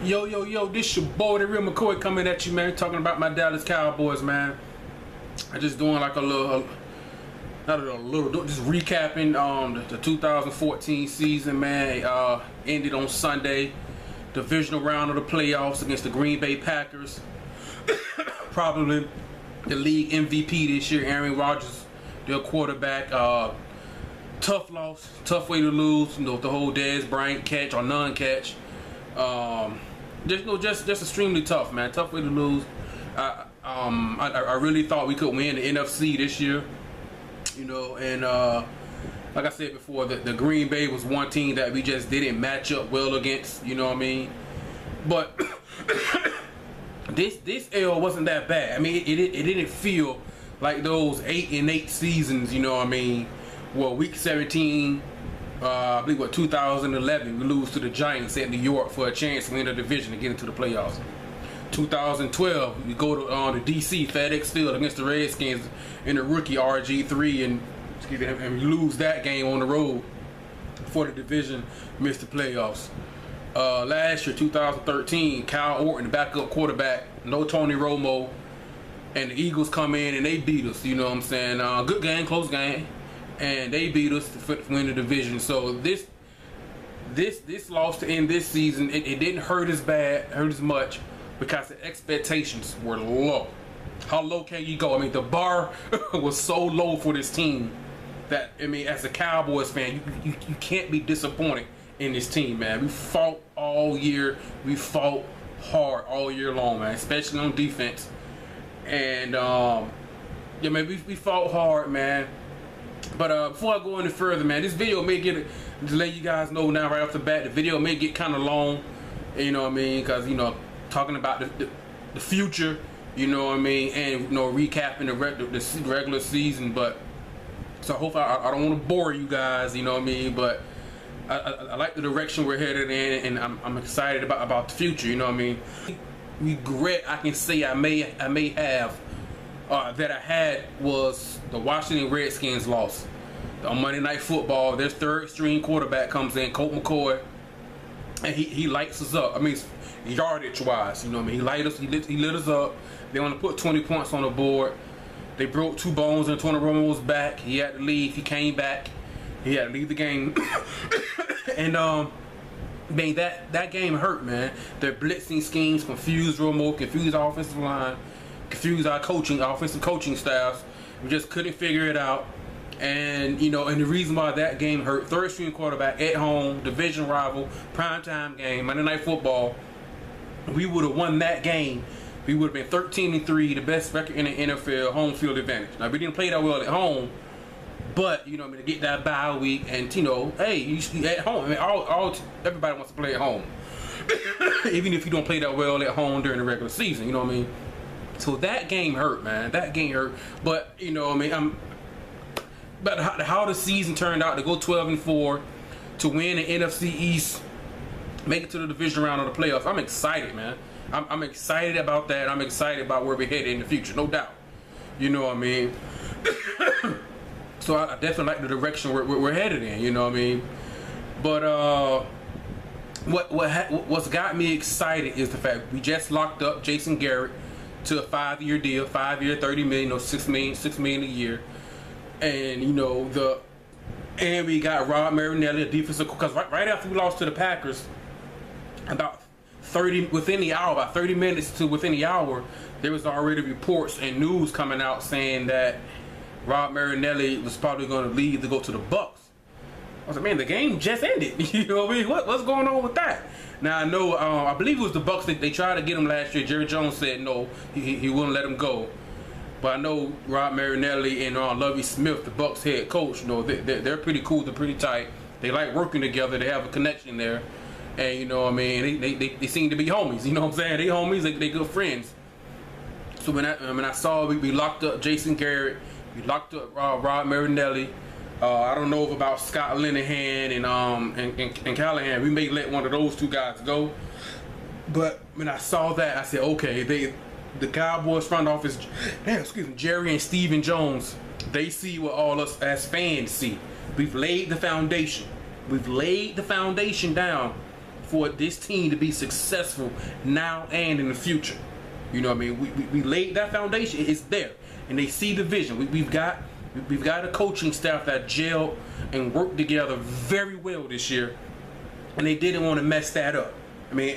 Yo, this your boy, the real McCoy, coming at you, man. Talking about my Dallas Cowboys, man. I just doing like a little, just recapping the 2014 season, man. Ended on Sunday, divisional round of the playoffs against the Green Bay Packers. Probably the league MVP this year, Aaron Rodgers, their quarterback. Tough loss, tough way to lose. You know, the whole Dez Bryant catch or non-catch. Just extremely tough, man. Tough way to lose. I really thought we could win the NFC this year, you know, and like I said before, the Green Bay was one team that we just didn't match up well against, you know what I mean? But this L wasn't that bad. I mean, it didn't feel like those 8-8 seasons, you know what I mean? Well, week 17. I believe 2011 we lose to the Giants at New York for a chance to win the division and get into the playoffs. 2012 we go to DC FedEx Field against the Redskins in the rookie RG3 and we lose that game on the road for the division, missed the playoffs. Last year, 2013, Kyle Orton, backup quarterback, no Tony Romo, and the Eagles come in and they beat us. You know what I'm saying? Good game, close game. And they beat us to win the division. So this loss to end this season, it didn't hurt as much because the expectations were low. How low can you go? I mean, the bar was so low for this team that, I mean, as a Cowboys fan, you can't be disappointed in this team, man. We fought all year. We fought hard all year long, man, especially on defense. And yeah, man, we fought hard, man. But before I go any further, man, this video may get, to let you guys know now right off the bat, the video may get kind of long, you know what I mean, because, you know, talking about the future, you know what I mean, and, you know, recapping the regular season. But so hopefully I don't want to bore you guys, you know what I mean, but I like the direction we're headed in, and I'm excited about the future, you know what I mean. Regret I can say I may have that I had was the Washington Redskins loss. On Monday Night Football, their third string quarterback comes in, Colt McCoy, and he lights us up. I mean, yardage wise, you know what I mean. He lit us up. They want to put 20 points on the board. They broke two bones and Tony Romo was back. He had to leave. He came back. He had to leave the game. And man, that game hurt, man. Their blitzing schemes confused Romo, confused our offensive line, confused our offensive coaching staffs. We just couldn't figure it out. And, you know, and the reason why that game hurt, third string quarterback at home, division rival, primetime game, Monday Night Football, we would have won that game. We would have been 13-3, the best record in the NFL, home field advantage. Now, we didn't play that well at home, but, you know, I mean, to get that bye week, and, you know, hey, you at home. I mean, everybody wants to play at home. Even if you don't play that well at home during the regular season, you know what I mean? So that game hurt, man. That game hurt. But, you know, I mean, but how the season turned out, to go 12-4, to win the NFC East, make it to the division round of the playoffs, I'm excited, man. I'm excited about that. I'm excited about where we're headed in the future, no doubt. You know what I mean? So I definitely like the direction we're headed in, you know what I mean? But what's got me excited is the fact we just locked up Jason Garrett to a 5-year deal, 5-year, $30 million, or $6 million a year. And, you know, and we got Rob Marinelli, a defensive, because right after we lost to the Packers, about 30 minutes to within the hour, there was already reports and news coming out saying that Rob Marinelli was probably going to leave to go to the Bucks. I was like, man, the game just ended. You know what I mean? What's going on with that? Now, I know, I believe it was the Bucks that they tried to get him last year. Jerry Jones said no, he wouldn't let him go. But I know Rob Marinelli and Lovie Smith, the Bucks head coach, you know, they're pretty cool. They're pretty tight. They like working together. They have a connection there. And, you know what I mean, they seem to be homies. You know what I'm saying? They homies. They good friends. So when I saw we locked up Jason Garrett, we locked up Rob Marinelli. I don't know about Scott Linehan and Callahan. We may let one of those two guys go. But when I saw that, I said, okay, the Cowboys front office, Jerry and Stephen Jones, they see what all us as fans see. We've laid the foundation. We've laid the foundation down for this team to be successful now and in the future. You know what I mean? We laid that foundation. It's there, and they see the vision. We've got a coaching staff that gelled and worked together very well this year, and they didn't want to mess that up. I mean,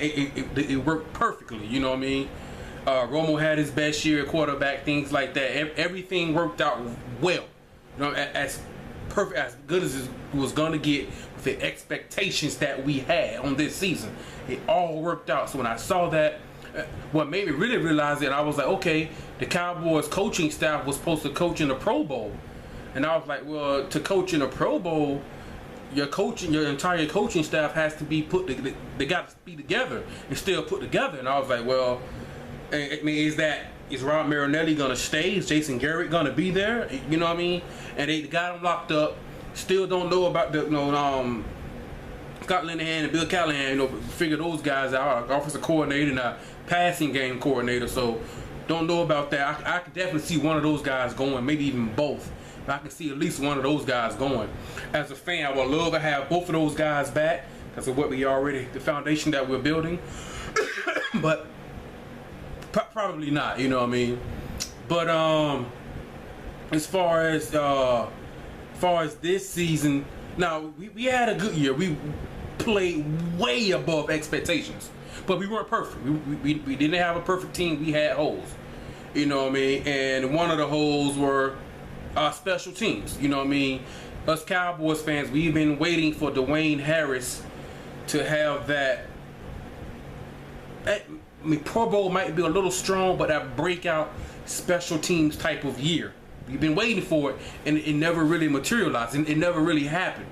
it worked perfectly. You know what I mean? Romo had his best year at quarterback, things like that. Everything worked out well. You know, as perfect, as good as it was gonna get with the expectations that we had on this season. It all worked out. So when I saw that, what made me really realize it, I was like, okay, the Cowboys coaching staff was supposed to coach in the Pro Bowl, and I was like, well, to coach in a Pro Bowl, your entire coaching staff has to be they got to be together and still put together. And I was like, well, I mean, is Rob Marinelli gonna stay? Is Jason Garrett gonna be there? You know what I mean? And they got him locked up. Still don't know about the Scott Linehan and Bill Callahan. Figure those guys out. Our offensive coordinator and our passing game coordinator. So don't know about that. I could definitely see one of those guys going, maybe even both. But I can see at least one of those guys going. As a fan, I would love to have both of those guys back because of what the foundation that we're building. But probably not, you know what I mean? But as far as this season, now we had a good year. We played way above expectations, but we weren't perfect. We didn't have a perfect team. We had holes, you know what I mean? And one of the holes were special teams, you know what I mean? Us Cowboys fans, we've been waiting for Dwayne Harris to have that. I mean, Pro Bowl might be a little strong, but that breakout special teams type of year. We've been waiting for it, and it never really materialized. It never really happened.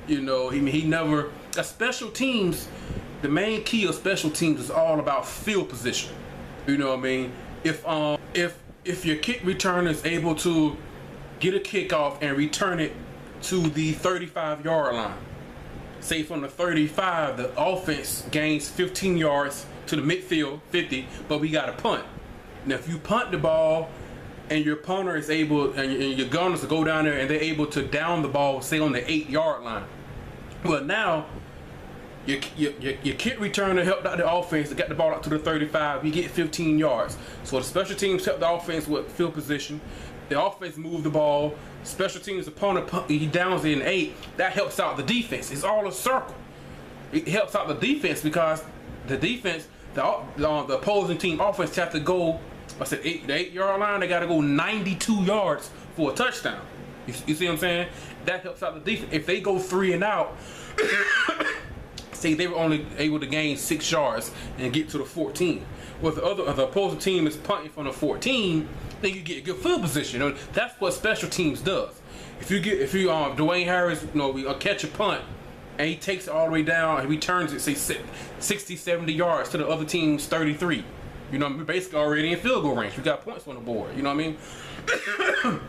You know, he never. Special teams, the main key of special teams is all about field position. You know what I mean? If your kick returner is able to get a kickoff and return it to the 35-yard line, say from the 35, the offense gains 15 yards to the midfield, 50, but we got to punt. Now, if you punt the ball and your punter is able, and your gunners to go down there and they're able to down the ball, say on the 8-yard line, well, now your kick returner helped out the offense to get the ball out to the 35. You get 15 yards. So the special teams help the offense with field position. The offense moved the ball. Special teams opponent he downs it in 8. That helps out the defense. It's all a circle. It helps out the defense because the defense, the opposing team offense have to go. I said the 8-yard line. They got to go 92 yards for a touchdown. You see what I'm saying? That helps out the defense. If they go 3 and out, say they were only able to gain 6 yards and get to the 14. Well, if the opposing team is punting from the 14, then you get a good field position. You know, that's what special teams does. If Dwayne Harris, we catch a punt and he takes it all the way down and returns it, say 60, 70 yards to the other team's 33. You know, we're basically already in field goal range. We got points on the board. You know what I mean?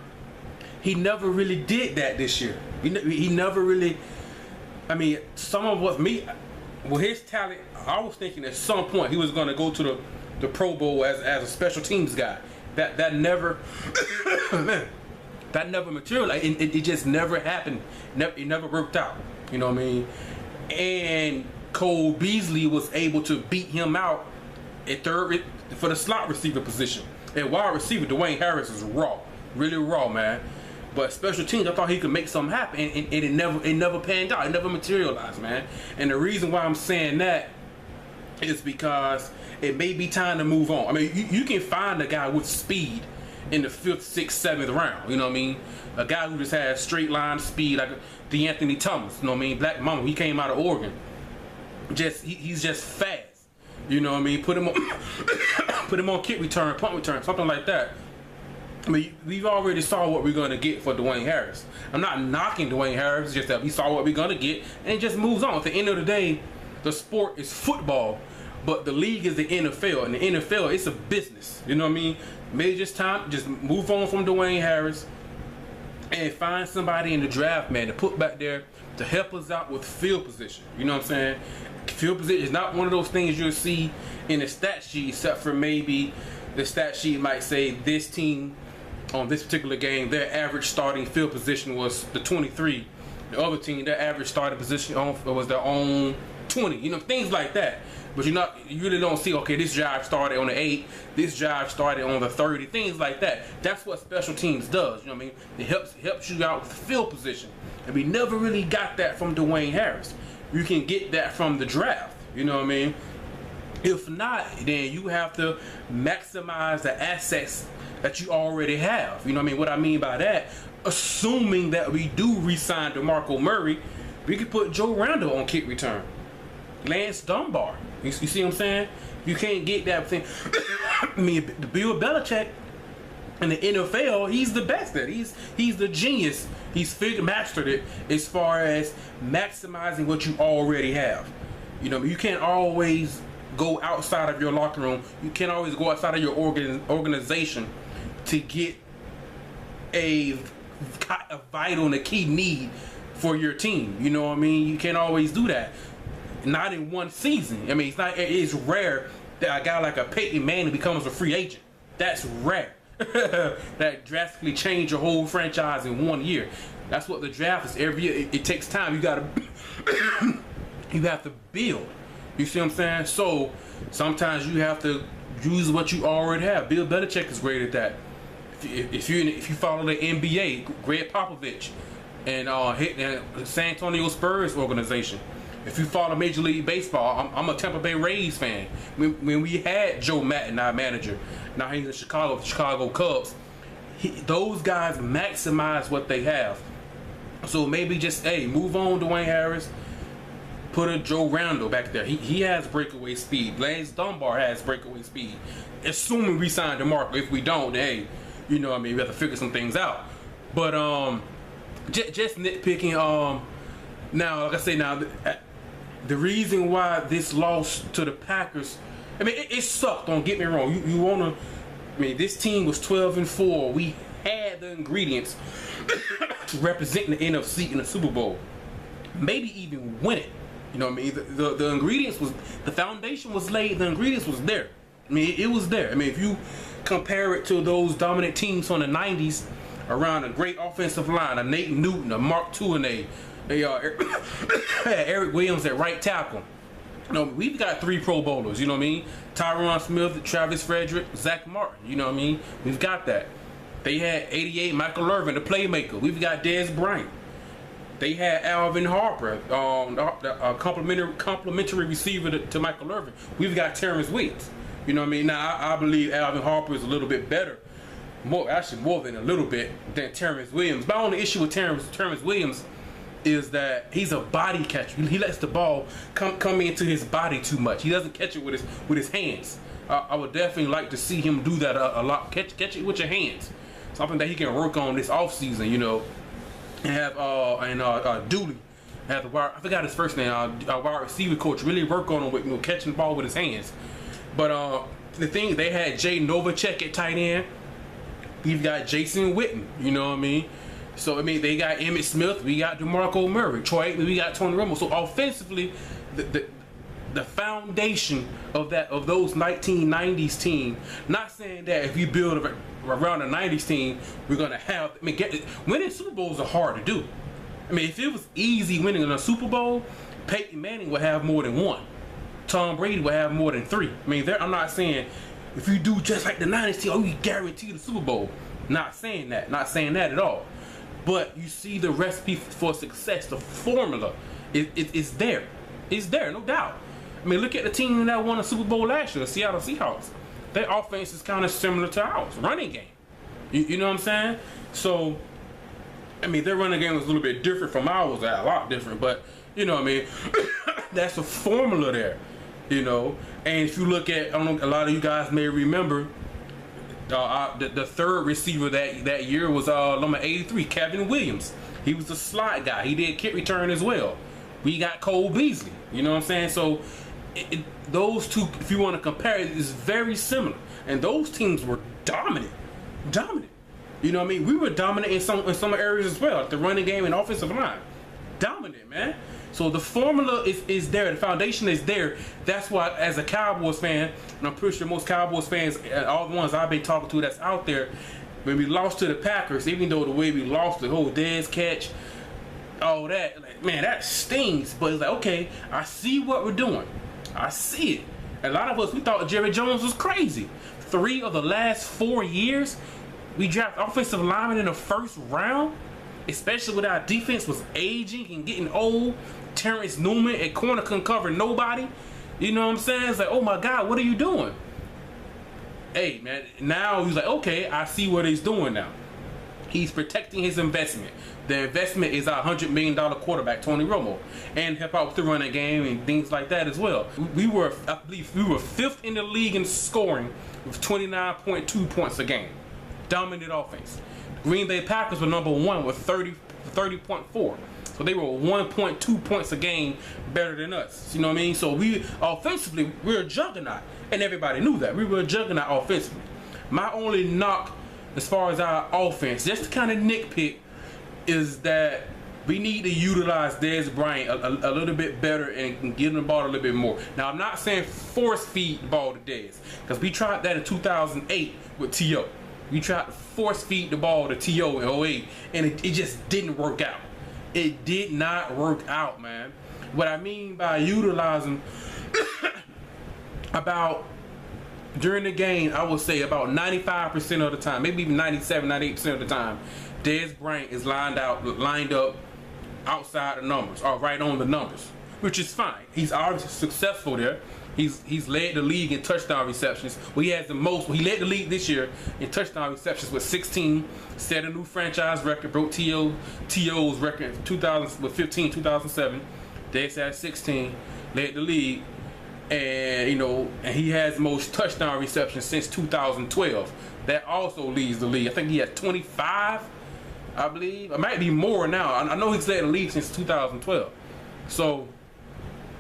He never really did that this year. He never really. I mean, some of what with his talent, I was thinking at some point he was going to go to the Pro Bowl as a special teams guy. That never materialized. It just never happened. It never worked out. You know what I mean? And Cole Beasley was able to beat him out at third for the slot receiver position. At wide receiver, Dwayne Harris is raw, really raw, man. But special teams, I thought he could make something happen, and it never panned out. It never materialized, man. And the reason why I'm saying that is because it may be time to move on. I mean, you can find a guy with speed in the 5th, 6th, 7th round. You know what I mean? A guy who just has straight line speed, like DeAnthony Thomas. You know what I mean? Black Mama. He came out of Oregon. He's just fast. You know what I mean? Put him on kick return, punt return, something like that. I mean, we've already saw what we're going to get for Dwayne Harris. I'm not knocking Dwayne Harris, it's just that we saw what we're going to get, and it just moves on. At the end of the day, the sport is football, but the league is the NFL, and the NFL, it's a business. You know what I mean? Maybe just move on from Dwayne Harris and find somebody in the draft, man, to put back there to help us out with field position. You know what I'm saying? Field position is not one of those things you'll see in the stat sheet, except for maybe the stat sheet might say this team on this particular game, their average starting field position was the 23. The other team, their average starting position was their own 20. You know, things like that. But you really don't see, okay, this drive started on the 8, this drive started on the 30, things like that. That's what special teams does. You know what I mean? It helps you out with field position. And we never really got that from Dwayne Harris. You can get that from the draft. You know what I mean? If not, then you have to maximize the assets that you already have. You know what I mean? What I mean by that, assuming that we do re-sign DeMarco Murray, we could put Joe Randall on kick return. Lance Dunbar. You see what I'm saying? You can't get that thing. I mean, Bill Belichick in the NFL, he's the best at it. He's the genius. He's mastered it as far as maximizing what you already have. You know, you can't always go outside of your locker room. You can't always go outside of your organization to get a vital and a key need for your team. You know what I mean? You can't always do that. Not in one season. I mean, it's rare that a guy like a Peyton Manning becomes a free agent. That's rare. That drastically change your whole franchise in 1 year. That's what the draft is. Every year, it takes time. You gotta, you have to build. You see what I'm saying? So sometimes you have to use what you already have. Bill Belichick is great at that. If you follow the NBA, Greg Popovich and San Antonio Spurs organization. If you follow Major League Baseball, I'm a Tampa Bay Rays fan. When we had Joe Madden, our manager, now he's in Chicago, the Chicago Cubs. Those guys maximize what they have. So maybe just, hey, move on Dwayne Harris. Put a Joe Randall back there. He has breakaway speed. Lance Dunbar has breakaway speed. Assuming we sign DeMarco. If we don't, hey, you know what I mean, we have to figure some things out. But just nitpicking. Now, like I say, the reason why this loss to the Packers, I mean, it sucked. Don't get me wrong. You wanna, I mean, this team was 12-4. We had the ingredients to represent the NFC in the Super Bowl. Maybe even win it. You know what I mean? The ingredients was, the foundation was laid. The ingredients was there. I mean, it was there. I mean, if you compare it to those dominant teams from the 90s around a great offensive line, a Nate Newton, a Mark Tuinei, Eric Williams at right tackle. You know, we've got 3 Pro Bowlers, you know what I mean? Tyron Smith, Travis Frederick, Zach Martin, you know what I mean? We've got that. They had 88 Michael Irvin, the playmaker. We've got Dez Bryant. They had Alvin Harper, a complimentary receiver to Michael Irvin. We've got Terrence Williams. You know what I mean? Now, I believe Alvin Harper is a little bit better, more than a little bit, than Terrence Williams. My only issue with Terrence Williams is that he's a body catcher. He lets the ball come into his body too much. He doesn't catch it with his hands. I would definitely like to see him do that a lot. Catch it with your hands. Something that he can work on this offseason, you know. And have Dooley have the wide, I forgot his first name, wide receiver coach really work on him with, you know, catching the ball with his hands. But the thing, they had Jay Novacek at tight end. We've got Jason Witten, you know what I mean? So I mean, they got Emmitt Smith, we got DeMarco Murray, Troy Aikman, we got Tony Romo. So offensively, the foundation of those 1990s team. Not saying that if you build around a 90s team, we're gonna have. I mean, winning Super Bowls are hard to do. I mean, if it was easy winning a Super Bowl, Peyton Manning would have more than 1. Tom Brady would have more than 3. I mean, I'm not saying if you do just like the 90s team, oh, you guarantee the Super Bowl. Not saying that. Not saying that at all. But you see the recipe for success, the formula, it's there. It's there, no doubt. I mean, look at the team that won a Super Bowl last year, the Seattle Seahawks. Their offense is kind of similar to ours, running game. You know what I'm saying? So, I mean, their running game was a little bit different from ours, a lot different. But, you know what I mean? That's a formula there, you know. And if you look at, I don't know, a lot of you guys may remember, the third receiver that year was number 83, Kevin Williams. He was a slot guy. He did kick return as well. We got Cole Beasley. You know what I'm saying? So those two, if you want to compare it, is very similar. And those teams were dominant. You know what I mean? We were dominant in some areas as well, like the running game and offensive line. Dominant, man. So the formula is there. The foundation is there. That's why, as a Cowboys fan, and I'm pretty sure most Cowboys fans, all the ones I've been talking to that's out there, when we lost to the Packers, even though the way we lost, the whole Dez catch, all that. Like, man, that stings. But it's like, okay, I see what we're doing. I see it. A lot of us, we thought Jerry Jones was crazy. 3 of the last 4 years, we drafted offensive linemen in the first round, especially when our defense was aging and getting old. Terrence Newman at corner couldn't cover nobody. You know what I'm saying? It's like, oh my God, what are you doing? Hey, man, now he's like, okay, I see what he's doing now. He's protecting his investment. The investment is our $100 million quarterback, Tony Romo, and help out with the running game and things like that as well. We were, I believe, we were 5th in the league in scoring with 29.2 points a game. Dominant offense. Green Bay Packers were number 1 with 30.4. So they were 1.2 points a game better than us. You know what I mean? So we offensively, we're a juggernaut, and everybody knew that we were a juggernaut offensively. My only knock as far as our offense, just to kind of nitpick, is that we need to utilize Dez Bryant a little bit better and give him the ball a little bit more. Now, I'm not saying force feed the ball to Dez, because we tried that in 2008 with T.O. We tried to force feed the ball to T.O. in 2008, and it just didn't work out. It did not work out, man. What I mean by utilizing about during the game, I would say about 95% of the time, maybe even 97, 98% of the time, Dez Bryant is lined up outside the numbers or right on the numbers, which is fine. He's obviously successful there. He's led the league in touchdown receptions. Well, he has the most. Well, he led the league this year in touchdown receptions with 16. Set a new franchise record. Broke T.O.'s record in 2007. Dez had 16. Led the league, and and he has the most touchdown receptions since 2012. That also leads the league. I think he has 25. I believe it might be more now. I know he's led the league since 2012.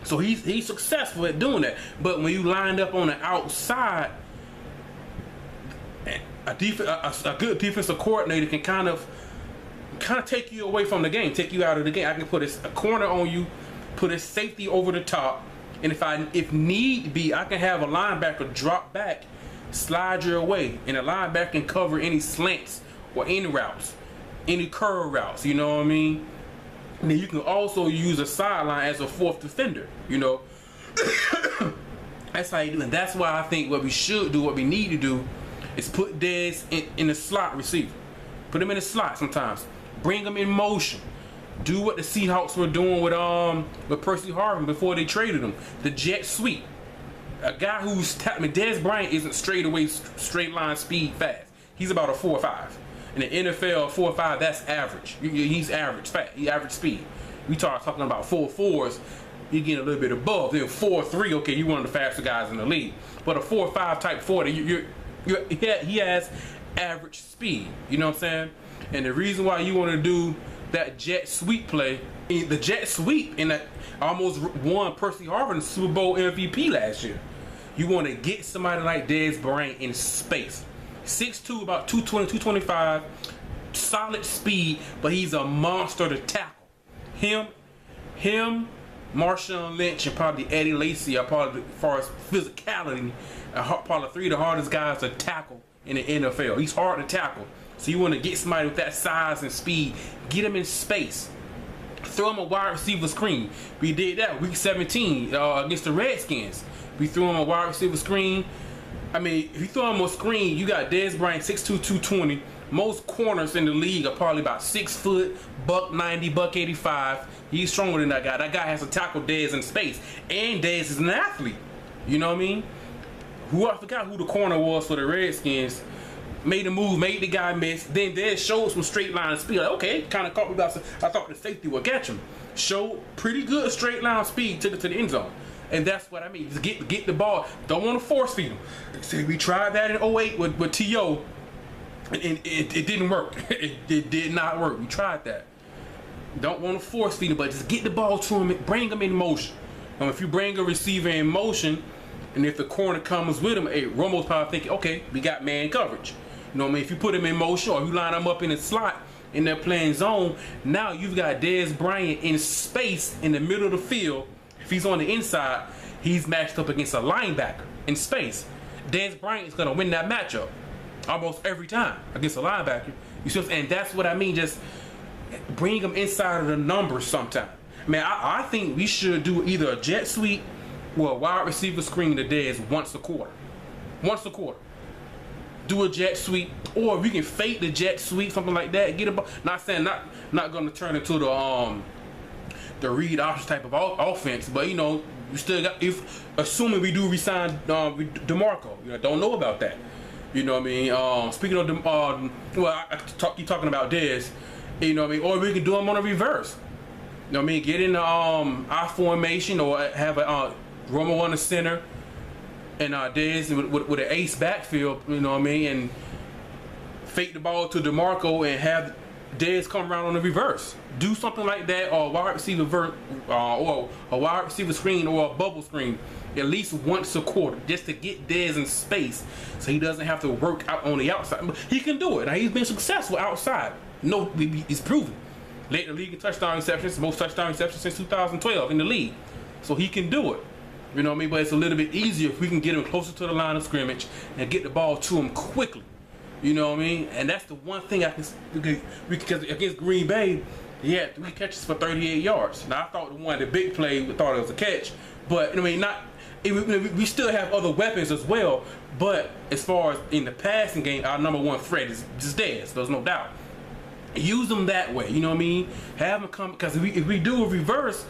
So he's successful at doing that. But when you lined up on the outside, a good defensive coordinator can kind of take you away from the game, take you out of the game. I can put a corner on you, put a safety over the top, and if need be, I can have a linebacker drop back, slide you away, and a linebacker can cover any slants or any routes, any curve routes. You know what I mean? And then you can also use a sideline as a 4th defender, That's how you do it. And that's why I think what we should do, what we need to do, is put Dez in the slot receiver. Put him in the slot sometimes. Bring him in motion. Do what the Seahawks were doing with Percy Harvin before they traded him. The jet sweep. A guy who's Dez Bryant isn't straight line speed fast. He's about a 4.5. In the NFL, 4.5, that's average. He's average fast. He's average speed. We talking about 4.4s, you're getting a little bit above. Then 4.3, okay, you're one of the faster guys in the league. But a 4.5 type 40, he has average speed. You know what I'm saying? And the reason why you want to do that jet sweep play, the jet sweep, and that almost won Percy Harvin Super Bowl MVP last year. You want to get somebody like Dez Bryant in space. 6'2", about 220, 225, solid speed, but he's a monster to tackle. Him, Marshawn Lynch, and probably Eddie Lacy are probably, as far as physicality, probably 3 of the hardest guys to tackle in the NFL. He's hard to tackle. So you want to get somebody with that size and speed, get him in space, throw him a wide receiver screen. We did that week 17 against the Redskins. We threw him a wide receiver screen. I mean, if you throw him a screen, you got Dez Bryant, 6'2", 220. Most corners in the league are probably about 6 foot, $190, $185. He's stronger than that guy. That guy has to tackle Dez in space. And Dez is an athlete. You know what I mean? I forgot who the corner was for the Redskins. Made a move, made the guy miss. Then Dez showed some straight line speed. Like, okay, kind of caught me by. I thought the safety would catch him. Showed pretty good straight line speed, took it to the end zone. And that's what I mean. Just get the ball. Don't want to force feed him. See, we tried that in 2008 with T.O. and it didn't work. It did not work. We tried that. Don't want to force feed him, but just get the ball to him, bring him in motion. If you bring a receiver in motion, and if the corner comes with him, hey, Romo's probably thinking, okay, we got man coverage. You know what I mean? If you put him in motion or you line him up in the slot and they're playing zone, now you've got Dez Bryant in space in the middle of the field. If he's on the inside, he's matched up against a linebacker in space. Dez Bryant is going to win that matchup almost every time against a linebacker. You see, and that's what I mean. Just bring him inside of the numbers sometime. Man, I think we should do either a jet sweep or a wide receiver screen to Dez once a quarter. Once a quarter. Do a jet sweep, or we can fake the jet sweep, something like that. Get a ball. Not saying not going to turn into the read option type of offense, but you know, we still got, if assuming we do resign DeMarco, you know, don't know about that. You know what I mean? Speaking of keep talking about Dez. You know what I mean? Or we can do them on a reverse. You know what I mean? Get in the I formation, or have a Romo on the center, and Dez with an ace backfield. You know what I mean? And fake the ball to DeMarco and have Dez come around on the reverse. Do something like that, or a wide receiver or a wide receiver screen, or a bubble screen, at least once a quarter, just to get Dez in space, so he doesn't have to work out on the outside. But he can do it. Now, he's been successful outside. No, he's proven. Led the league in touchdown receptions, most touchdown receptions since 2012 in the league. So he can do it. You know what I mean? But it's a little bit easier if we can get him closer to the line of scrimmage and get the ball to him quickly. You know what I mean? And that's the one thing because against Green Bay, he had 3 catches for 38 yards. Now, I thought the big play, we thought it was a catch. But, I mean, we still have other weapons as well. But as far as in the passing game, our number one threat is just Dez. There's no doubt. Use them that way, you know what I mean? Have them come, because if we do a reverse,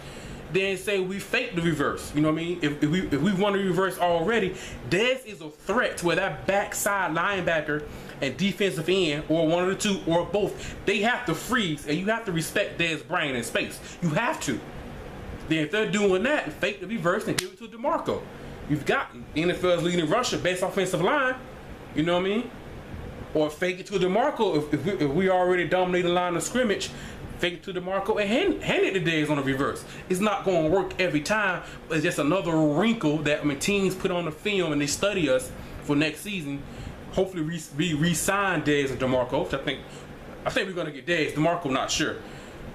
then say we fake the reverse, you know what I mean? If we run a reverse already, Dez is a threat to where that backside linebacker and defensive end, or one of the two, or both, they have to freeze, and you have to respect Dez Bryant in space. You have to. Then if they're doing that, fake the reverse and give it to DeMarco. You've got NFL's leading rusher, best offensive line, you know what I mean? Or fake it to DeMarco if we already dominate the line of scrimmage. Fake it to DeMarco and hand it to Dez on the reverse. It's not going to work every time, but it's just another wrinkle that teams put on the film and they study us for next season. Hopefully we re-sign Dez and DeMarco, which I think we're going to get Dez. DeMarco, not sure.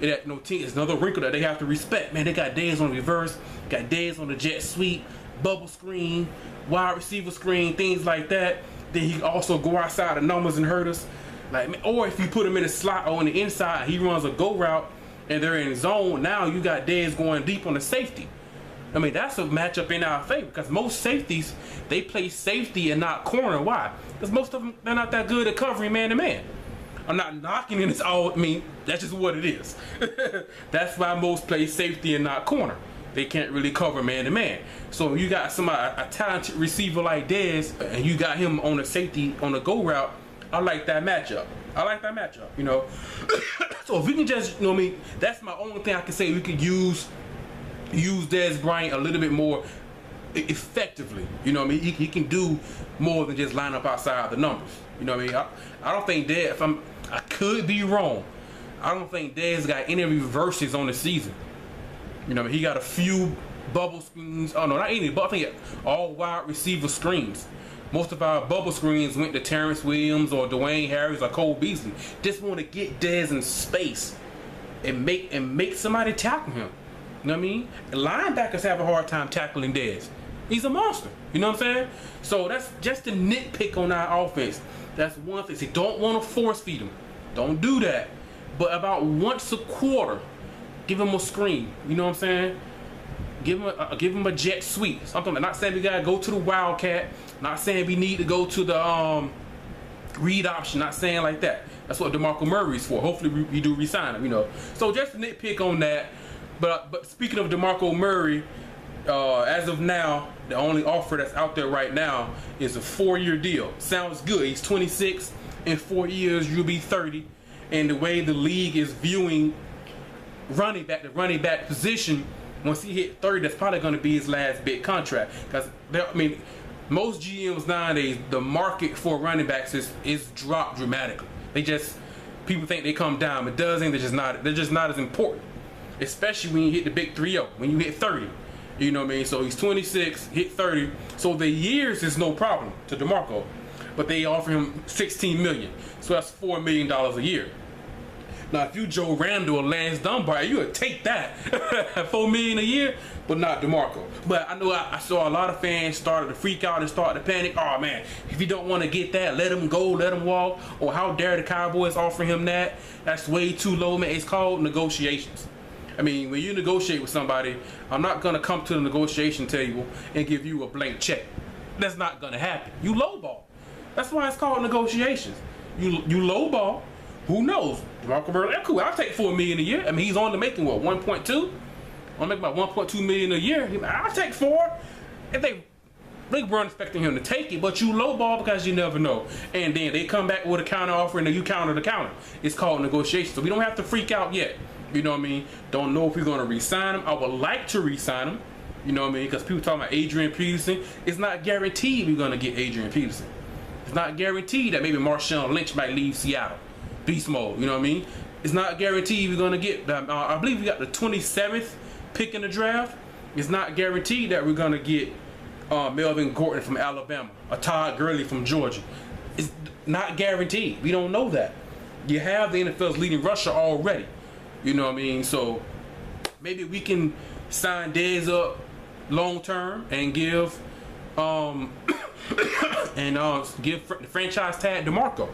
It's another wrinkle that they have to respect. Man, they got Dez on the reverse, got Dez on the jet sweep, bubble screen, wide receiver screen, things like that. Then he can also go outside the numbers and hurt us. Or if you put him in a slot or on the inside, he runs a go route and they're in zone, now you got Dez going deep on the safety. I mean, that's a matchup in our favor, because most safeties, they play safety and not corner. Why? Because most of them, they're not that good at covering man-to-man. I'm not knocking it. It's all, that's just what it is. That's why most play safety and not corner. They can't really cover man-to-man. So you got a talented receiver like Dez, and you got him on a safety on a go route. I like that matchup. You know. So if we can just, you know what I mean, that's my only thing I can say. We could use Dez Bryant a little bit more effectively. You know what I mean? He can do more than just line up outside the numbers. You know what I mean? I don't think Dez, I could be wrong, I don't think Dez got any reverses on the season. You know, he got a few bubble screens. Oh no, not any, but I think all wide receiver screens. Most of our bubble screens went to Terrence Williams or Dwayne Harris or Cole Beasley. Just want to get Dez in space and make somebody tackle him. You know what I mean? Linebackers have a hard time tackling Dez. He's a monster. You know what I'm saying? So that's just a nitpick on our offense. That's one thing. See, don't want to force feed him. Don't do that. But about once a quarter, give him a screen. You know what I'm saying? Give him a jet sweep. Something. I'm not saying we gotta go to the Wildcat. Not saying we need to go to the read option. Not saying like that. That's what DeMarco Murray's for. Hopefully we do resign him. You know. So just a nitpick on that. But speaking of DeMarco Murray, as of now, the only offer that's out there right now is a 4-year deal. Sounds good. He's 26. In 4 years, you'll be 30. And the way the league is viewing the running back position, once he hit 30, that's probably going to be his last big contract. Because most GMs nowadays, the market for running backs is dropped dramatically. People think they come down, but doesn't. They're just not as important. Especially when you hit the big 3-0, when you hit 30. You know what I mean? So he's 26, hit 30. So the years is no problem to DeMarco. But they offer him $16 million. So that's $4 million a year. Now, if you Joe Randall or Lance Dunbar, you would take that $4 million a year, but not DeMarco. But I know I saw a lot of fans started to freak out and start to panic. Oh man, if you don't want to get that, let him go, let him walk. Or how dare the Cowboys offer him that? That's way too low, man. It's called negotiations. I mean, when you negotiate with somebody, I'm not gonna come to the negotiation table and give you a blank check. That's not gonna happen. You lowball. That's why it's called negotiations. You lowball. Who knows? DeMarco Murray, cool. I'll take $4 million a year. I mean, he's on to making what, 1.2? I'll make about 1.2 million a year. I'll take 4. If they weren't expecting him to take it, but you lowball because you never know. And then they come back with a counter offer and then you counter the counter. It's called negotiation. So we don't have to freak out yet. You know what I mean? Don't know if we're going to re-sign him. I would like to re-sign him. You know what I mean? Because people talking about Adrian Peterson. It's not guaranteed we're going to get Adrian Peterson. It's not guaranteed that maybe Marshawn Lynch might leave Seattle. Beast mode, you know what I mean? It's not guaranteed we're going to get, I believe we got the 27th pick in the draft. It's not guaranteed that we're going to get Melvin Gordon from Alabama, or Todd Gurley from Georgia. It's not guaranteed. We don't know that. You have the NFL's leading rusher already. You know what I mean? So maybe we can sign Dez up long term and give give the franchise tag DeMarco.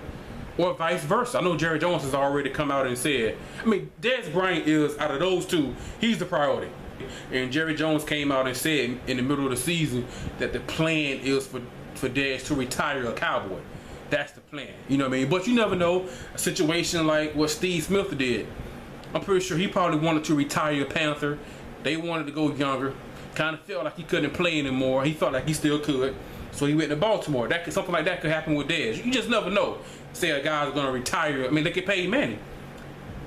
Or vice versa. I know Jerry Jones has already come out and said, I mean, Dez Bryant is, out of those two, he's the priority. And Jerry Jones came out and said in the middle of the season that the plan is for Dez to retire a Cowboy. That's the plan. You know what I mean? But you never know. A situation like what Steve Smith did. I'm pretty sure he probably wanted to retire a Panther. They wanted to go younger. Kind of felt like he couldn't play anymore. He felt like he still could. So he went to Baltimore. Something like that could happen with Dez. You just never know. Say a guy's going to retire. I mean, they could pay Manny.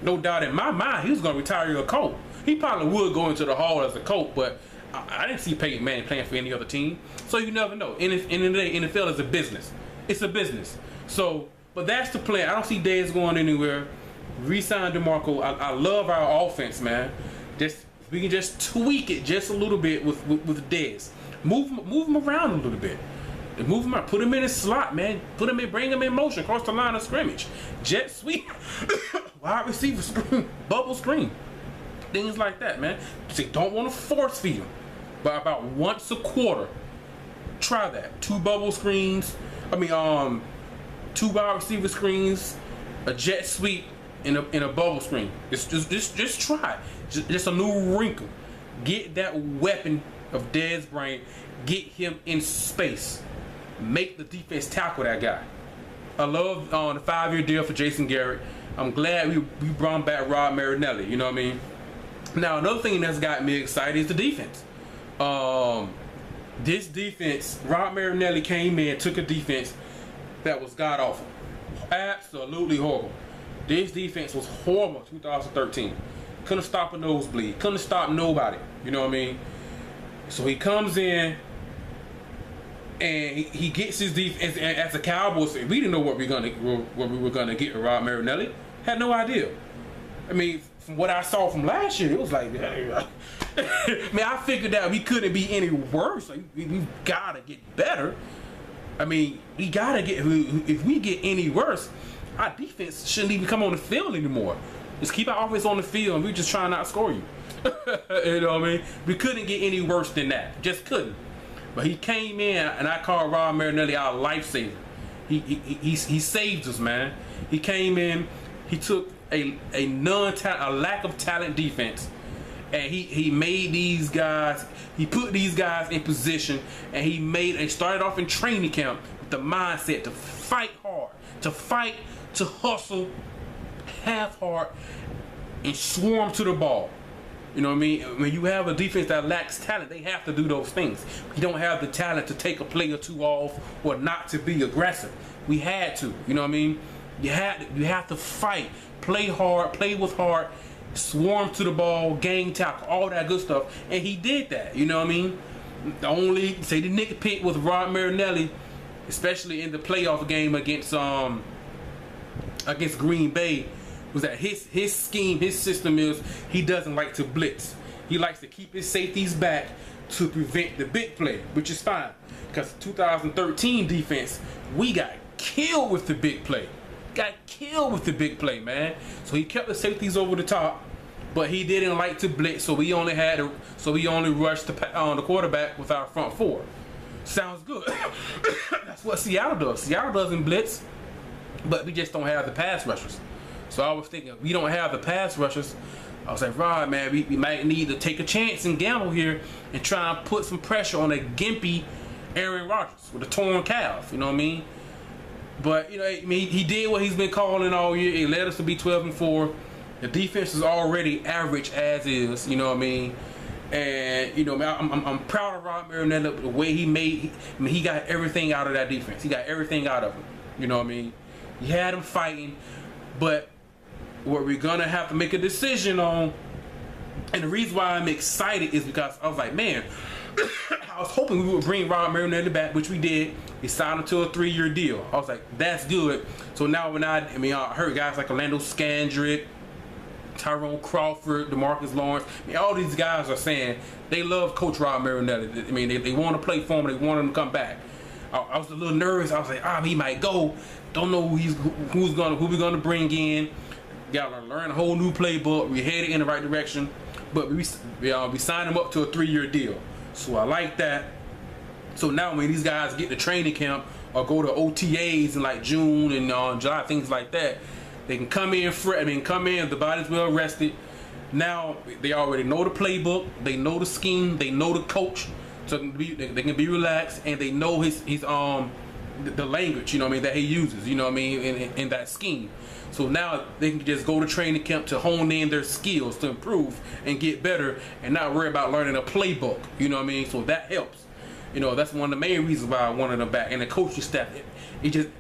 No doubt in my mind, he was going to retire a Colt. He probably would go into the Hall as a Colt, but I didn't see Peyton Manning playing for any other team. So you never know. In the day, NFL is a business. It's a business. So, but that's the plan. I don't see Dez going anywhere. Re-sign DeMarco. I love our offense, man. We can just tweak it just a little bit with Dez. Move him around a little bit. Move him out. Put him in his slot, man. Bring him in motion across the line of scrimmage. Jet sweep. Wide receiver screen. Bubble screen. Things like that, man. See, don't want to force feed him. But about once a quarter, try that. 2 bubble screens. I mean, 2 wide receiver screens, a jet sweep, and a bubble screen. Just try. Just a new wrinkle. Get that weapon of Dez Bryant. Get him in space. Make the defense tackle that guy. I love the 5-year deal for Jason Garrett. I'm glad we brought back Rod Marinelli. You know what I mean? Now, another thing that's got me excited is the defense. This defense, Rod Marinelli came in, took a defense that was god-awful. Absolutely horrible. This defense was horrible in 2013. Couldn't stop a nosebleed. Couldn't stop nobody. You know what I mean? So he comes in, and he gets his defense. And as the Cowboys, we didn't know what we were gonna get with Rod Marinelli. Had no idea. I mean, from what I saw from last year, it was like, man, I figured out we couldn't be any worse. Like, we gotta get better. I mean, we gotta get. If we get any worse, our defense shouldn't even come on the field anymore. Just keep our offense on the field, and we just try not to score you. You know what I mean? We couldn't get any worse than that. Just couldn't. But he came in, and I call Rod Marinelli our lifesaver. He saved us, man. He came in. He took a lack of talent defense, and he made these guys. He put these guys in position, and he started off in training camp with the mindset to fight hard, to hustle, half hard, and swarm to the ball. You know what I mean? When you have a defense that lacks talent, they have to do those things. You don't have the talent to take a play or two off or not to be aggressive. We had to. You know what I mean? You have to fight, play hard, play with heart, swarm to the ball, gang tackle, all that good stuff. And he did that. You know what I mean? The nitpick with Rod Marinelli, especially in the playoff game against Green Bay, was that his scheme, his system is he doesn't like to blitz. He likes to keep his safeties back to prevent the big play, which is fine. Because 2013 defense, we got killed with the big play. got killed with the big play, man. So he kept the safeties over the top, but he didn't like to blitz, so we only rushed the quarterback with our front four. Sounds good. That's what Seattle does. Seattle doesn't blitz, but we just don't have the pass rushers. So I was thinking, we don't have the pass rushers. I was like, Rod, man, we might need to take a chance and gamble here and try and put some pressure on a gimpy Aaron Rodgers with a torn calf. You know what I mean? But you know, I mean, he did what he's been calling all year. It led us to be 12-4. The defense is already average as is. You know what I mean? And you know, I'm proud of Rod Marinelli, the way he got everything out of that defense. He got everything out of him. You know what I mean? He had him fighting, but what we're gonna have to make a decision on, and the reason why I'm excited is because I was like, man, I was hoping we would bring Rod Marinelli back, which we did. He signed him to a 3-year deal. I was like, that's good. So now I heard guys like Orlando Scandrick, Tyrone Crawford, DeMarcus Lawrence. I mean, all these guys are saying they love Coach Rod Marinelli. I mean, they want to play for him. They want him to come back. I was a little nervous. I was like, he might go. Don't know who we're gonna bring in. Got to learn a whole new playbook. We headed in the right direction, but we signed him up to a 3-year deal. So I like that. So now when these guys get to training camp or go to OTAs in like June and July, things like that, they can come in the body's well rested. Now they already know the playbook, they know the scheme, they know the coach, so they can be relaxed, and they know his the language, you know what I mean, that he uses, you know what I mean, in that scheme. So now they can just go to training camp to hone in their skills, to improve and get better, and not worry about learning a playbook, you know what I mean. So that helps. You know, that's one of the main reasons why I wanted them back. And the coaching staff,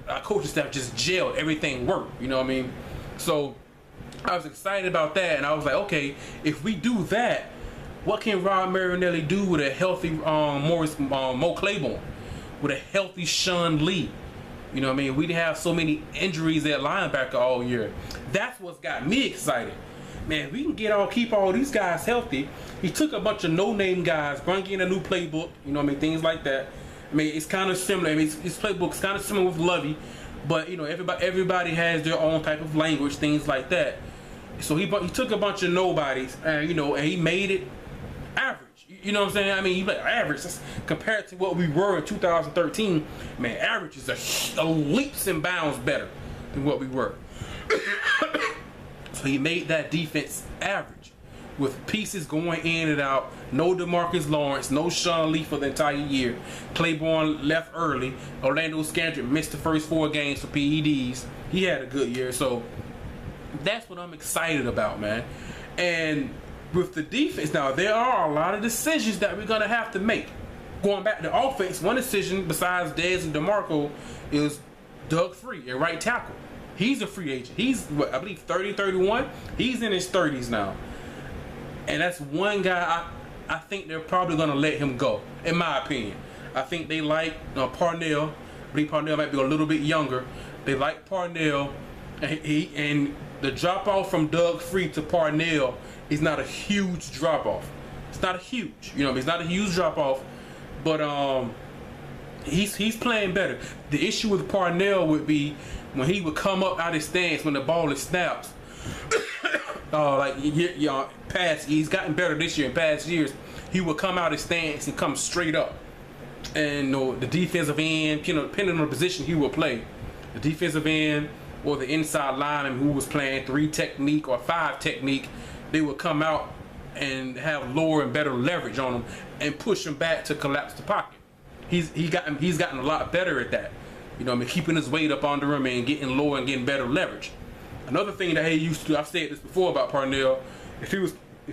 our coaching staff just gelled. Everything worked. You know what I mean? So I was excited about that, and I was like, okay, if we do that, what can Rod Marinelli do with a healthy Mo Claiborne, with a healthy Sean Lee? You know what I mean? We didn't have so many injuries at linebacker all year. That's what's got me excited. Man, we can keep all these guys healthy. He took a bunch of no-name guys, brought in a new playbook, you know what I mean, things like that. I mean, it's kind of similar. I mean, his playbook's kind of similar with Lovey, but you know, everybody has their own type of language, things like that. So he took a bunch of nobodies, and you know, and he made it average. You know what I'm saying? I mean, he like average compared to what we were in 2013. Man, average is a leaps and bounds better than what we were. So he made that defense average with pieces going in and out. No DeMarcus Lawrence, no Sean Lee for the entire year. Claiborne left early. Orlando Scandrick missed the first 4 games for PEDs. He had a good year. So that's what I'm excited about, man. And with the defense, now there are a lot of decisions that we're going to have to make. Going back to offense, one decision besides Dez and DeMarco is Doug Free at right tackle. He's a free agent. He's, I believe, 30, 31. He's in his 30s now. And that's one guy I think they're probably going to let him go, in my opinion. I think they like Parnell. I believe Parnell might be a little bit younger. They like Parnell. And the drop-off from Doug Free to Parnell is not a huge drop-off. It's not a huge, you know, it's not a huge drop-off. But he's playing better. The issue with Parnell would be when he would come up out of his stance when the ball is snapped. He's gotten better this year. In past years, he would come out of his stance and come straight up. And the defensive end, you know, depending on the position he will play, the defensive end or the inside lineman who was playing 3 technique or 5 technique, they would come out and have lower and better leverage on him and push him back to collapse the pocket. He's gotten a lot better at that. You know, I mean, keeping his weight up under him and getting lower and getting better leverage. Another thing that he used to do, I've said this before about Parnell, if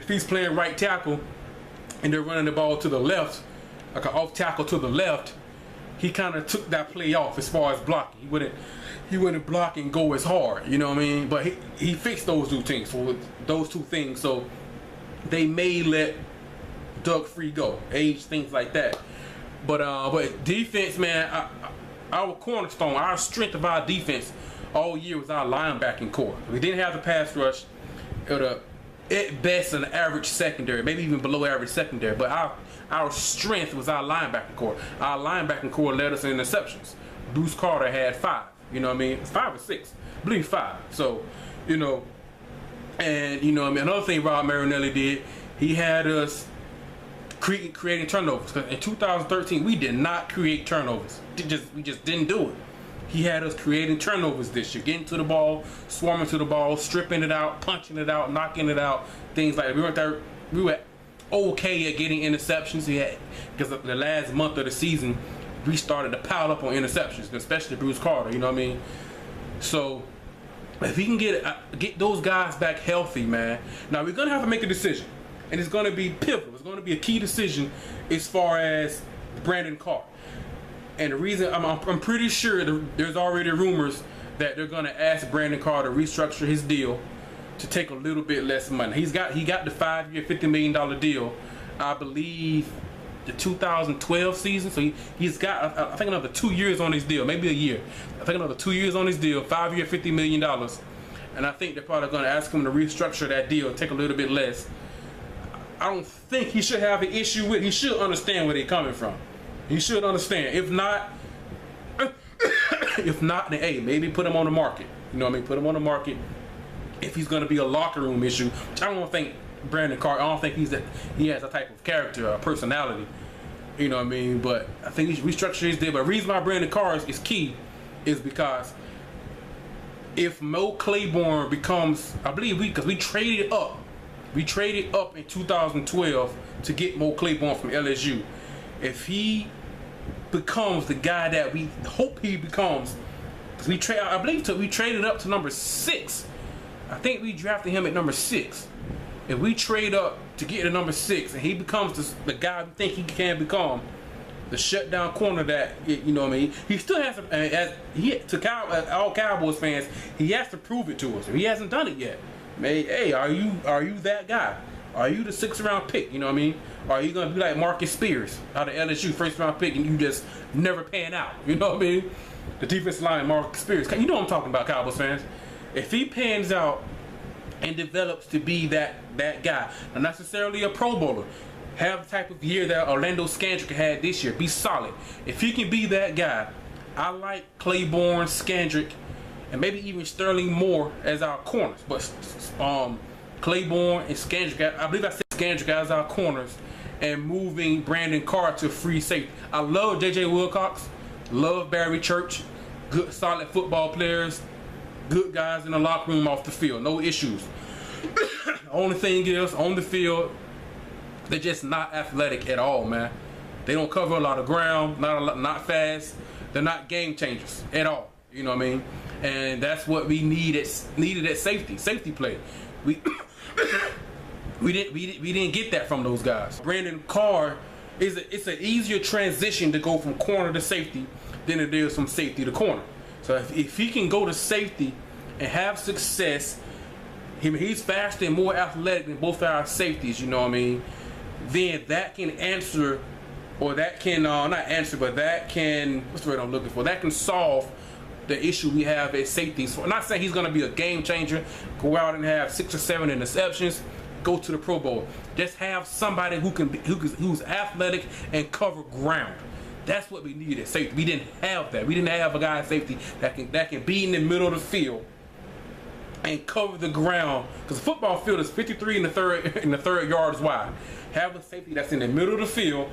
he's playing right tackle and they're running the ball to the left, like an off tackle to the left, he kind of took that play off as far as blocking. He wouldn't block and go as hard, you know what I mean? But he fixed those two things. So they may let Doug Free go, age, things like that. But defense, man, our cornerstone, our strength of our defense all year was our linebacking core. We didn't have the pass rush. At best an average secondary, maybe even below average secondary. But our strength was our linebacking core. Our linebacking core led us in interceptions. Bruce Carter had 5. You know what I mean? It's 5 or 6. I believe 5. So, you know, and you know what I mean. Another thing Rod Marinelli did, he had us creating turnovers. Because in 2013, we did not create turnovers. We just didn't do it. He had us creating turnovers this year, getting to the ball, swarming to the ball, stripping it out, punching it out, knocking it out, things like that. We were okay at getting interceptions. Because the last month of the season, we started to pile up on interceptions, especially Bruce Carter. You know what I mean? So if he can get those guys back healthy, man. Now we're gonna have to make a decision, and it's gonna be pivotal. It's gonna be a key decision as far as Brandon Carr. And the reason I'm pretty sure there's already rumors that they're gonna ask Brandon Carr to restructure his deal to take a little bit less money. He got the 5-year, $50 million deal, I believe, the 2012 season. So he's got I think another 2 years on his deal, maybe a year. I think another 2 years on his deal, 5-year, $50 million. And I think they're probably gonna ask him to restructure that deal, take a little bit less. I don't think he should have an issue with. He should understand where they're coming from. He should understand. If not, then hey, maybe put him on the market. You know what I mean? Put him on the market if he's going to be a locker room issue. Which I don't think Brandon Carr. I don't think he has a type of character or personality. You know what I mean? But I think he should restructure his deal. But the reason why Brandon Carr is key is because if Mo Claiborne becomes, I believe because we traded up. We traded up in 2012 to get Mo Claiborne from LSU. If he becomes the guy that we hope he becomes, because I believe we traded up to number 6. I think we drafted him at number 6. If we trade up to get to number 6 and he becomes the guy we think he can become, the shutdown corner that, you know what I mean, he still has to, all Cowboys fans, he has to prove it to us. He hasn't done it yet. Hey, are you that guy? Are you the 6th round pick? You know what I mean? Or are you gonna be like Marcus Spears out of LSU, 1st round pick, and you just never pan out? You know what I mean? The defensive line, Marcus Spears. You know what I'm talking about, Cowboys fans. If he pans out and develops to be that guy, not necessarily a Pro Bowler, have the type of year that Orlando Scandrick had this year, be solid. If he can be that guy, I like Claiborne, Scandrick, and maybe even Sterling Moore as our corners. But Claiborne and Scandrick, I believe I said Scandrick as our corners, and moving Brandon Carr to free safety. I love J.J. Wilcox, love Barry Church, good solid football players, good guys in the locker room, off the field, no issues. Only thing is, on the field, they're just not athletic at all, man. They don't cover a lot of ground, not fast. They're not game changers at all. You know what I mean? And that's what we needed at safety play. We didn't get that from those guys. Brandon Carr it's an easier transition to go from corner to safety than it is from safety to corner. So if he can go to safety and have success, he's faster and more athletic than both our safeties, you know what I mean? Then that can answer, or that can not answer, but that can, what's the word I'm looking for? That can solve the issue we have at safety. So I'm not saying he's going to be a game changer, go out and have 6 or 7 interceptions, go to the Pro Bowl. Just have somebody who's athletic and cover ground. That's what we needed at safety. We didn't have that. We didn't have a guy at safety that can be in the middle of the field and cover the ground, because the football field is 53 in the third yards wide. Have a safety that's in the middle of the field,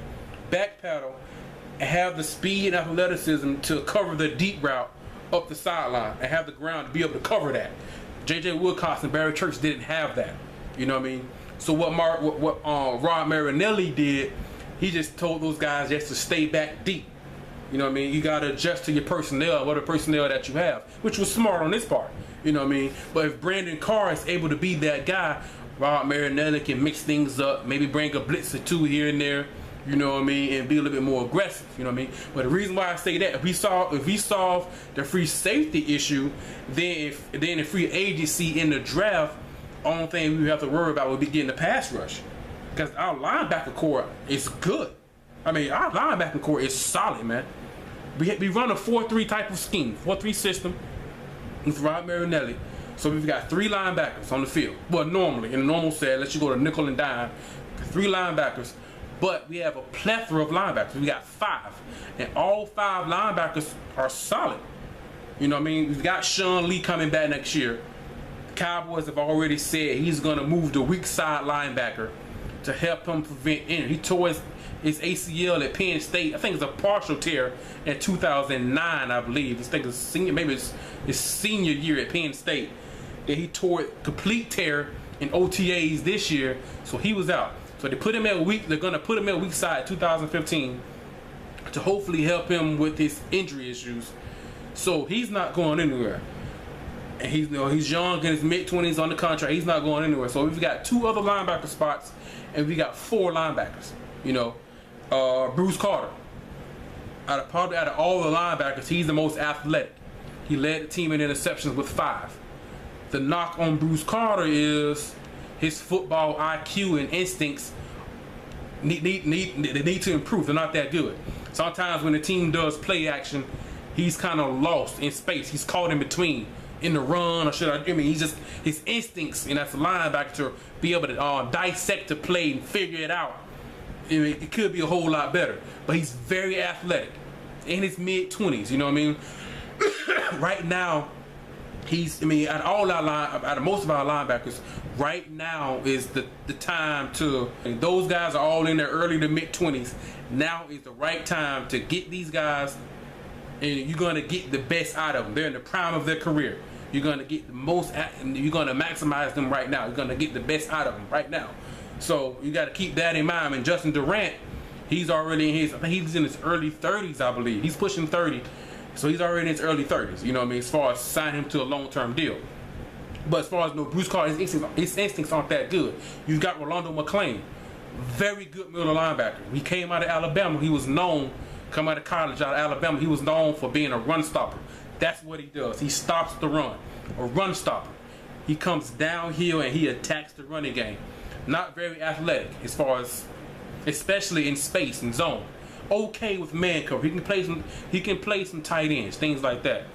back pedal, and have the speed and athleticism to cover the deep route up the sideline and have the ground to be able to cover that. J.J. Wilcox and Barry Church didn't have that. You know what I mean? So what Rod Marinelli did, he just told those guys just to stay back deep. You know what I mean? You got to adjust to your personnel, what the personnel that you have, which was smart on this part. You know what I mean? But if Brandon Carr is able to be that guy, Rod Marinelli can mix things up, maybe bring a blitz or 2 here and there, you know what I mean, and be a little bit more aggressive, you know what I mean? But the reason why I say that, if we solve the free safety issue, then the free agency in the draft, only thing we have to worry about will be getting the pass rush. Because our linebacker core is good. I mean, our linebacker core is solid, man. We run a 4-3 type of scheme, 4-3 system with Rod Marinelli. So we've got 3 linebackers on the field. Well, normally, in a normal set, unless you go to nickel and dime, 3 linebackers. But we have a plethora of linebackers. We got 5. And all 5 linebackers are solid. You know what I mean? We've got Sean Lee coming back next year. The Cowboys have already said he's going to move the weak side linebacker to help him prevent injury. He tore his ACL at Penn State. I think it's a partial tear in 2009, I believe. I think it's senior, maybe it's his senior year at Penn State. That he tore it complete tear in OTAs this year, so he was out. So they put him at weak. They're going to put him at weak side 2015 to hopefully help him with his injury issues. So he's not going anywhere. And he's young in his mid-20s on the contract. He's not going anywhere. So we've got 2 other linebacker spots, and we got 4 linebackers. You know, Bruce Carter. Out of all the linebackers, he's the most athletic. He led the team in interceptions with 5. The knock on Bruce Carter is his football IQ and instincts need to improve. They're not that good. Sometimes when the team does play action, he's kind of lost in space. He's caught in between, in the run, or he's just, his instincts, and that's a linebacker, to be able to dissect the play and figure it out. It could be a whole lot better. But he's very athletic in his mid-20s, you know what I mean? Right now, out of most of our linebackers, right now is the time to, those guys are all in their early to mid-20s. Now is the right time to get these guys, and you're going to get the best out of them. They're in the prime of their career. You're going to get the most, you're going to maximize them right now. You're going to get the best out of them right now. So you got to keep that in mind. And Justin Durant, he's already I think he's in his early 30s, I believe. He's pushing 30. So he's already in his early 30s, you know what I mean, as far as signing him to a long-term deal. But as far as Bruce Carter, his instincts aren't that good. You've got Rolando McClain, very good middle linebacker. He came out of Alabama. He was known, come out of college out of Alabama, he was known for being a run stopper. That's what he does. He stops the run, a run stopper. He comes downhill and he attacks the running game. Not very athletic as far as, especially in space and zone. Okay with man cover. He can play some tight ends, things like that.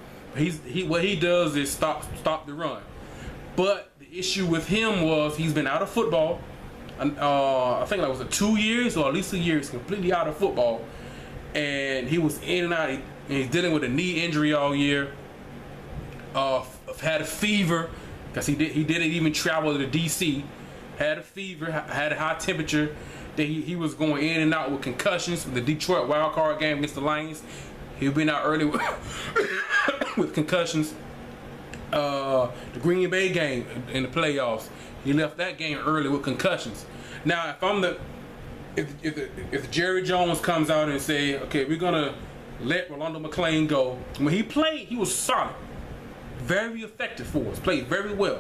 What he does is stop the run. But the issue with him was he's been out of football. I think that was 2 years, or at least a year. He's completely out of football, and he was in and out. And he's dealing with a knee injury all year. Had a fever because he didn't even travel to DC. Had a fever, had a high temperature. That he was going in and out with concussions. The Detroit wild card game against the Lions, he'd been out early with concussions. The Green Bay game in the playoffs, he left that game early with concussions. Now, if Jerry Jones comes out and say, okay, we're gonna let Rolando McClain go. When he played, he was solid, very effective for us, played very well.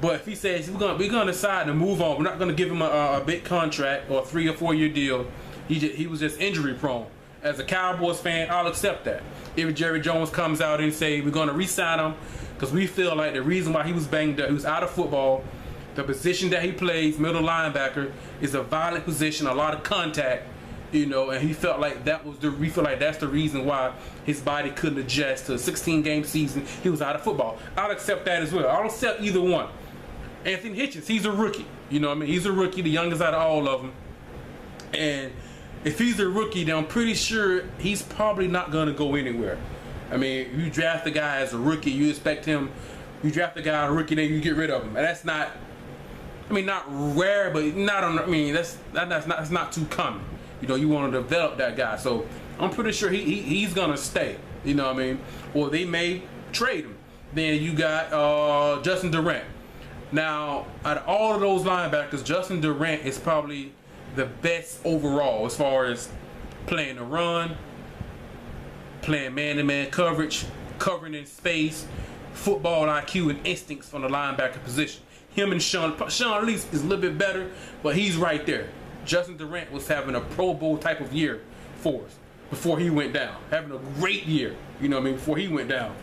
But if he says we're gonna decide to move on, we're not gonna give him a big contract or a 3 or 4 year deal. He was just injury prone. As a Cowboys fan, I'll accept that. If Jerry Jones comes out and say we're gonna re-sign him because we feel like the reason why he was banged up, he was out of football. The position that he plays, middle linebacker, is a violent position, a lot of contact, you know, and he felt like we feel like that's the reason why his body couldn't adjust to a 16-game season. He was out of football. I'll accept that as well. I'll accept either one. Anthony Hitchens, he's a rookie. You know what I mean? He's a rookie, the youngest out of all of them. And if he's a rookie, then I'm pretty sure he's probably not going to go anywhere. I mean, if you draft a guy as a rookie, you expect him, you draft a guy as a rookie, then you get rid of him. And that's not, I mean, not rare, but that's not too common. You know, you want to develop that guy. So I'm pretty sure he's going to stay. You know what I mean? Or they may trade him. Then you got Justin Durant. Now, out of all of those linebackers, Justin Durant is probably the best overall as far as playing the run, playing man-to-man coverage, covering in space, football IQ, and instincts from the linebacker position. Him and Sean Lee is a little bit better, but he's right there. Justin Durant was having a Pro Bowl type of year for us before he went down. Having a great year, you know what I mean, before he went down.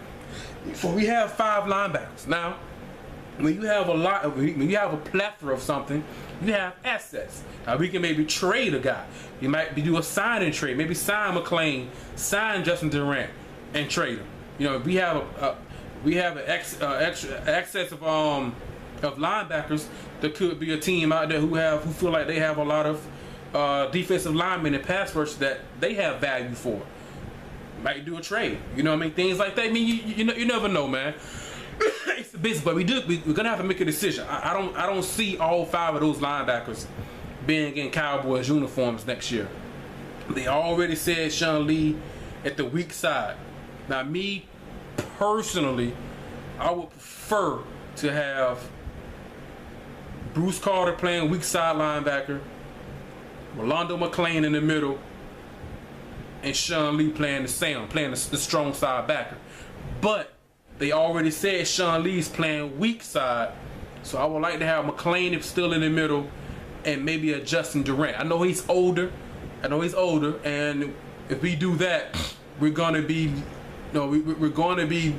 So we have 5 linebackers. Now, when you have a plethora of something, you have assets. Now we can maybe trade a guy. You might do a sign and trade. Maybe sign McClain, sign Justin Durant, and trade him. You know, we have an excess of linebackers. There could be a team out there who feel like they have a lot of defensive linemen and pass rush that they have value for. Might do a trade. You know what I mean? Things like that. I mean, you never know, man. It's the business, but we're gonna have to make a decision. I don't see all 5 of those linebackers being in Cowboys uniforms next year. They already said Sean Lee at the weak side. Now, me personally, I would prefer to have Bruce Carter playing weak side linebacker, Rolando McClain in the middle, and Sean Lee playing the strong side backer. But they already said Sean Lee's playing weak side, so I would like to have McClain if still in the middle, and maybe a Justin Durant. I know he's older, and if we do that, we're gonna be, we're going to be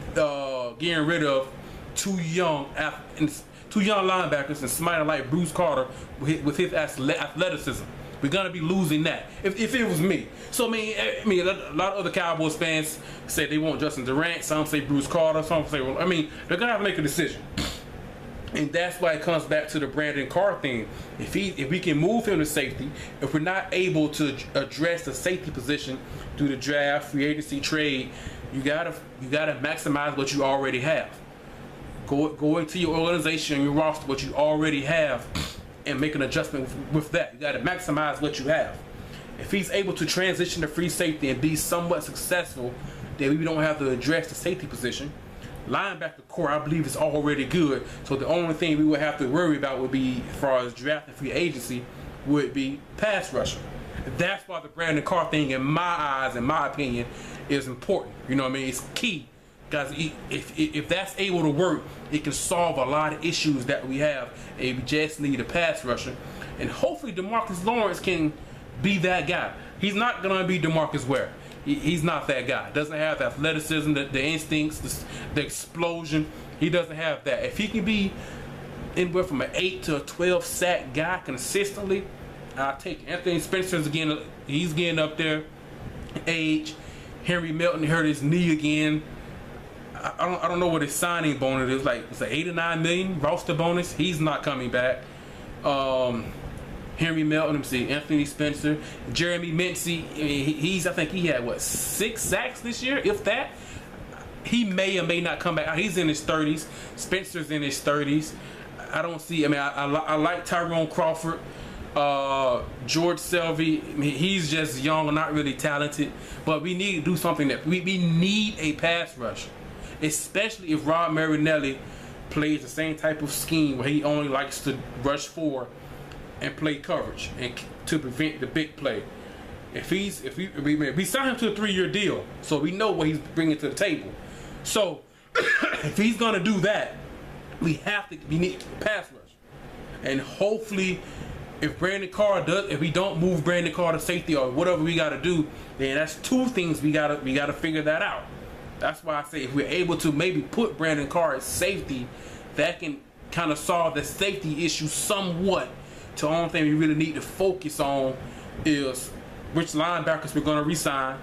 getting rid of two young linebackers and somebody like Bruce Carter with his athleticism. We're gonna be losing that if it was me. So I mean, a lot of other Cowboys fans say they want Justin Durant. Some say Bruce Carter. Some say, well, I mean, they're gonna have to make a decision, and that's why it comes back to the Brandon Carr thing. If we can move him to safety, if we're not able to address the safety position through the draft, free agency, trade, you gotta maximize what you already have. Go into your organization, your roster, what you already have, and make an adjustment with that. You got to maximize what you have. If he's able to transition to free safety and be somewhat successful, then we don't have to address the safety position. Linebacker core, I believe, is already good. So the only thing we would have to worry about would be, as far as draft and free agency, would be pass rusher. That's why the Brandon Carr thing, in my eyes, in my opinion, is important. You know what I mean? It's key. Guys, if that's able to work, it can solve a lot of issues that we have. And we just need a pass rusher. And hopefully DeMarcus Lawrence can be that guy. He's not going to be DeMarcus Ware. He's not that guy. Doesn't have the athleticism, the instincts, the explosion. He doesn't have that. If he can be anywhere from an 8 to a 12 sack guy consistently, I'll take it. Anthony Spencer's again, he's getting up there. Age. Henry Melton hurt his knee again. I don't know what his signing bonus is. Like, it's like 8 or 9 million roster bonus. He's not coming back. Henry Melton, let me see, Anthony Spencer, Jeremy Mincey. I think he had 6 sacks this year, if that. He may or may not come back. He's in his 30s. Spencer's in his 30s. I don't see. I mean, I like Tyrone Crawford. George Selvey, I mean, he's just young and not really talented. But we need to do something that we need a pass rush. Especially if Rob Marinelli plays the same type of scheme where he only likes to rush 4 and play coverage and to prevent the big play. If we sign him to a 3-year deal, so we know what he's bringing to the table. So if he's gonna do that, we need a pass rush. And hopefully, if we don't move Brandon Carr to safety or whatever we got to do, then that's 2 things we gotta figure that out. That's why I say if we're able to maybe put Brandon Carr at safety, that can kind of solve the safety issue somewhat. The only thing we really need to focus on is which linebackers we're going to re-sign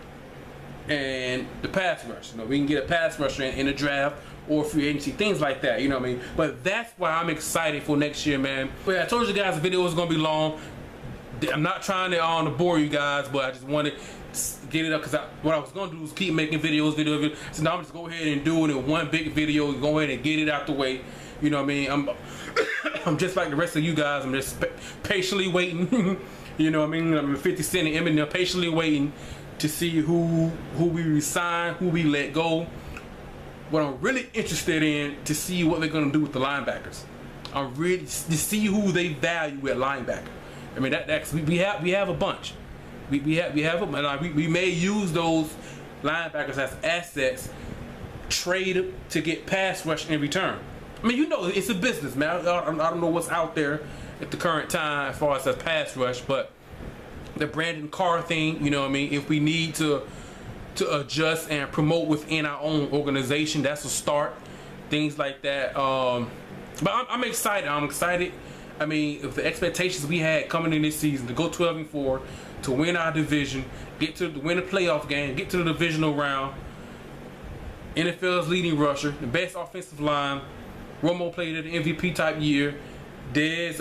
and the pass rush. We can get a pass rusher in the draft or free agency, things like that. You know what I mean? But that's why I'm excited for next year, man. But yeah, I told you guys the video was going to be long. I'm not trying to bore you guys, but I just wanted get it up because what I was gonna do was keep making videos. So now I'm just go ahead and do it in one big video. Go ahead and get it out the way. You know what I mean? I'm just like the rest of you guys. I'm just patiently waiting. You know what I mean? I'm 50 Cent and Eminem patiently waiting to see who we resign, who we let go. What I'm really interested in to see what they're gonna do with the linebackers. I'm really to see who they value at linebacker. I mean that's we have a bunch. We may use those linebackers as assets, trade to get pass rush in return. I mean, it's a business, man. I don't know what's out there at the current time as far as a pass rush, but the Brandon Carr thing, you know what I mean? If we need to adjust and promote within our own organization, that's a start. Things like that. But I'm excited. I'm excited. I mean, if the expectations we had coming in this season to go 12-4, to win our division, win a playoff game, get to the divisional round, NFL's leading rusher, the best offensive line, Romo played at an MVP type year, Dez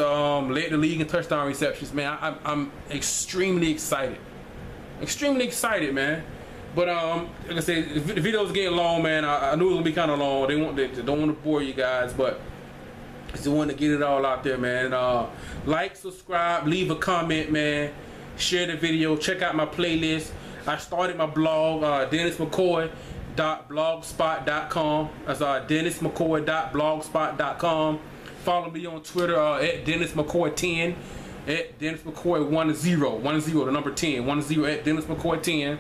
led the league in touchdown receptions. Man, I'm extremely excited. Extremely excited, man. But like I said, the video's getting long, man. I knew it was gonna be kind of long. They don't want to bore you guys, but I just want to get it all out there, man. Like, subscribe, leave a comment, man. Share the video. Check out my playlist. I started my blog, DennisMcCoy.blogspot.com. That's DennisMcCoy.blogspot.com. Follow me on Twitter at DennisMcCoy10, at DennisMcCoy10, the number 10, 10 at DennisMcCoy10.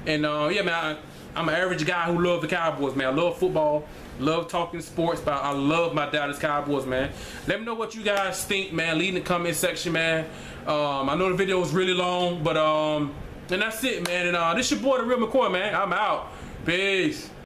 And yeah, man, I'm an average guy who loves the Cowboys, man. I love football, love talking sports, but I love my Dallas Cowboys, man. Let me know what you guys think, man. Leave in the comment section, man. I know the video was really long, but and that's it, man. And this your boy, The Real McCoy, man. I'm out. Peace.